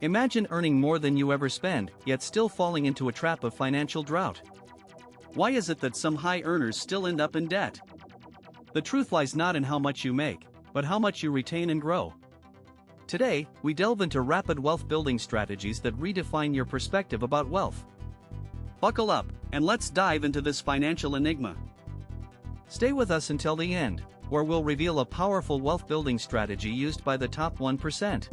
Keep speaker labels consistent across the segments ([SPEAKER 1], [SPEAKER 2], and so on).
[SPEAKER 1] Imagine earning more than you ever spend, yet still falling into a trap of financial drought. Why is it that some high earners still end up in debt? The truth lies not in how much you make, but how much you retain and grow. Today, we delve into rapid wealth building strategies that redefine your perspective about wealth. Buckle up, and let's dive into this financial enigma. Stay with us until the end, where we'll reveal a powerful wealth building strategy used by the top 1%.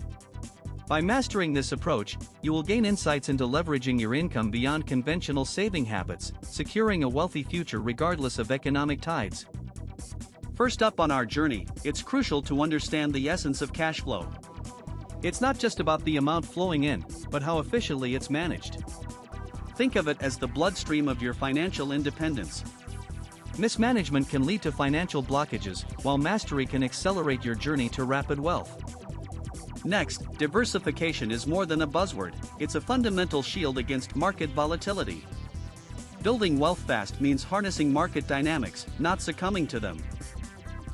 [SPEAKER 1] By mastering this approach, you will gain insights into leveraging your income beyond conventional saving habits, securing a wealthy future regardless of economic tides. First up on our journey, it's crucial to understand the essence of cash flow. It's not just about the amount flowing in, but how efficiently it's managed. Think of it as the bloodstream of your financial independence. Mismanagement can lead to financial blockages, while mastery can accelerate your journey to rapid wealth. Next, diversification is more than a buzzword, it's a fundamental shield against market volatility. Building wealth fast means harnessing market dynamics, not succumbing to them.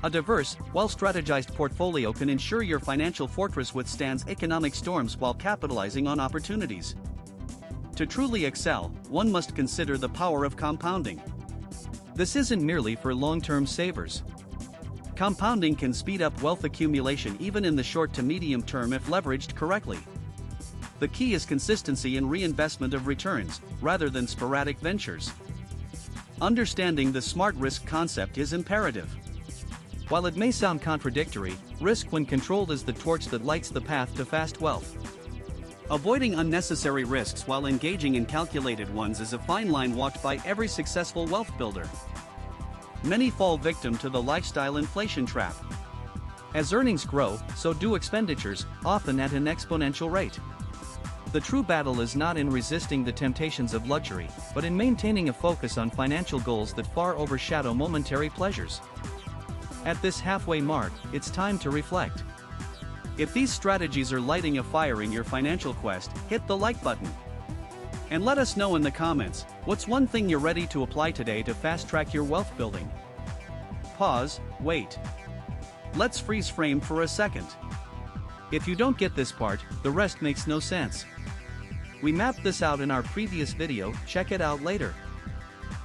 [SPEAKER 1] A diverse, well-strategized portfolio can ensure your financial fortress withstands economic storms while capitalizing on opportunities. To truly excel, one must consider the power of compounding. This isn't merely for long-term savers. Compounding can speed up wealth accumulation even in the short to medium term if leveraged correctly. The key is consistency in reinvestment of returns, rather than sporadic ventures. Understanding the smart risk concept is imperative. While it may sound contradictory, risk when controlled is the torch that lights the path to fast wealth. Avoiding unnecessary risks while engaging in calculated ones is a fine line walked by every successful wealth builder. Many fall victim to the lifestyle inflation trap. As earnings grow, so do expenditures, often at an exponential rate. The true battle is not in resisting the temptations of luxury, but in maintaining a focus on financial goals that far overshadow momentary pleasures. At this halfway mark, it's time to reflect. If these strategies are lighting a fire in your financial quest, hit the like button. And let us know in the comments, what's one thing you're ready to apply today to fast-track your wealth building? Pause, wait. Let's freeze frame for a second. If you don't get this part, the rest makes no sense. We mapped this out in our previous video, check it out later.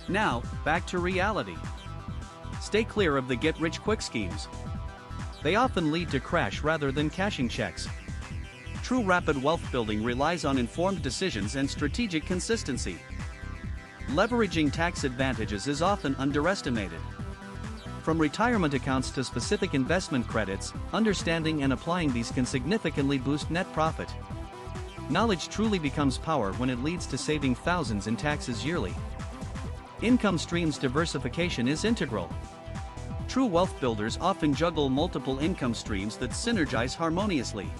[SPEAKER 1] Now, back to reality. Stay clear of the get-rich-quick schemes. They often lead to crash rather than cashing checks. True rapid wealth building relies on informed decisions and strategic consistency. Leveraging tax advantages is often underestimated. From retirement accounts to specific investment credits, understanding and applying these can significantly boost net profit. Knowledge truly becomes power when it leads to saving thousands in taxes yearly. Income streams diversification is integral. True wealth builders often juggle multiple income streams that synergize harmoniously.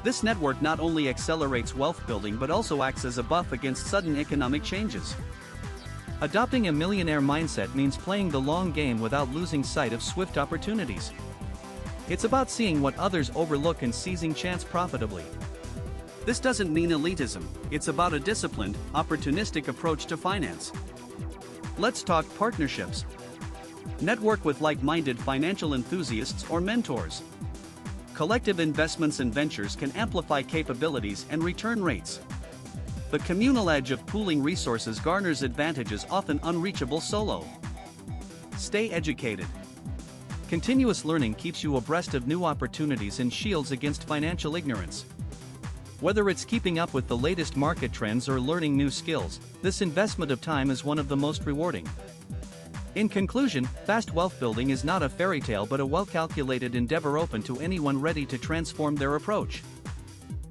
[SPEAKER 1] This network not only accelerates wealth building but also acts as a buff against sudden economic changes. Adopting a millionaire mindset means playing the long game without losing sight of swift opportunities. It's about seeing what others overlook and seizing chance profitably. This doesn't mean elitism, it's about a disciplined, opportunistic approach to finance. Let's talk partnerships. Network with like-minded financial enthusiasts or mentors. Collective investments and ventures can amplify capabilities and return rates. The communal edge of pooling resources garners advantages often unreachable solo. Stay educated. Continuous learning keeps you abreast of new opportunities and shields against financial ignorance. Whether it's keeping up with the latest market trends or learning new skills, this investment of time is one of the most rewarding. In conclusion, fast wealth building is not a fairy tale but a well-calculated endeavor open to anyone ready to transform their approach.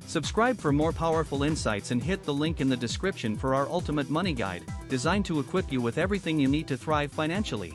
[SPEAKER 1] Subscribe for more powerful insights and hit the link in the description for our ultimate money guide, designed to equip you with everything you need to thrive financially.